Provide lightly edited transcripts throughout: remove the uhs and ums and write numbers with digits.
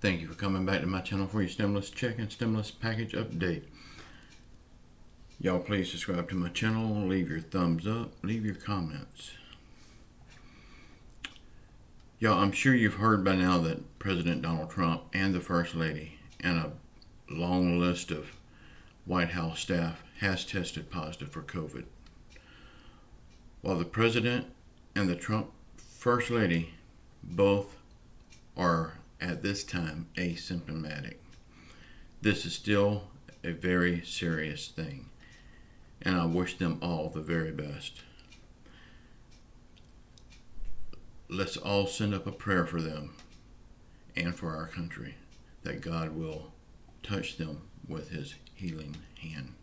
Thank you for coming back to my channel for your stimulus check and stimulus package update. Y'all please subscribe to my channel, leave your thumbs up, leave your comments. Y'all, I'm sure you've heard by now that President Donald Trump and the First Lady and a long list of White House staff has tested positive for COVID. While the President and the Trump First Lady both are at this time asymptomatic, this is still a very serious thing, and I wish them all the very best. Let's all send up a prayer for them and for our country, that God will touch them with his healing hand.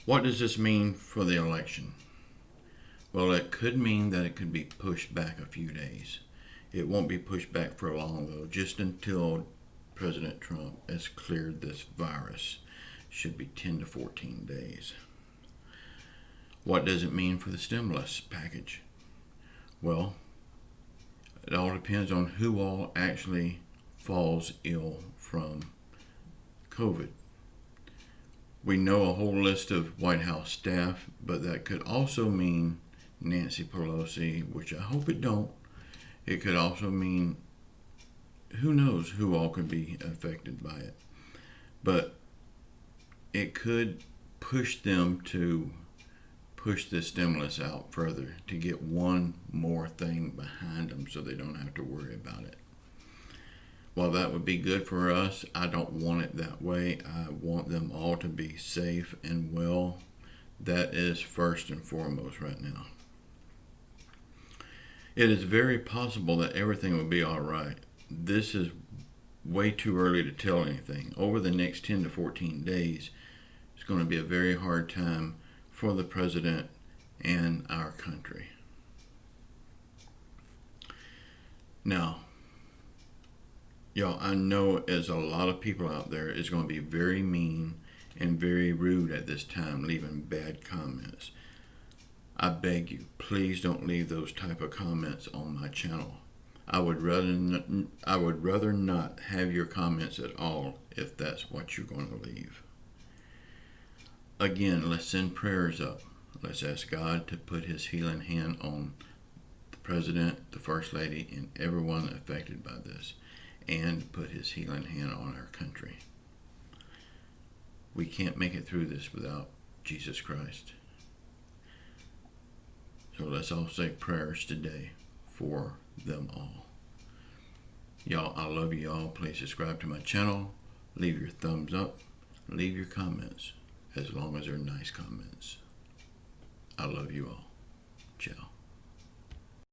What does this mean for the election? Well, it could mean that it could be pushed back a few days. It won't be pushed back for long, though, just until President Trump has cleared this virus. Should be 10 to 14 days. What does it mean for the stimulus package? Well, it all depends on who all actually falls ill from COVID. We know a whole list of White House staff, but that could also mean Nancy Pelosi, which I hope it don't. It could also mean who knows who all could be affected by it. But it could push them to push this stimulus out further to get one more thing behind them so they don't have to worry about it. While that would be good for us, I don't want it that way. I want them all to be safe and well. That is first and foremost right now. It is very possible that everything will be all right. This is way too early to tell anything. Over the next 10 to 14 days, it's going to be a very hard time for the president and our country. Now, y'all, I know as a lot of people out there is going to be very mean and very rude at this time, leaving bad comments. I beg you, please don't leave those type of comments on my channel. I would rather not have your comments at all if that's what you're going to leave. Again, let's send prayers up. Let's ask God to put his healing hand on the President, the First Lady, and everyone affected by this, and put his healing hand on our country. We can't make it through this without Jesus Christ. So let's all say prayers today for them all. Y'all, I love you all. Please subscribe to my channel. Leave your thumbs up. Leave your comments, as long as they're nice comments. I love you all.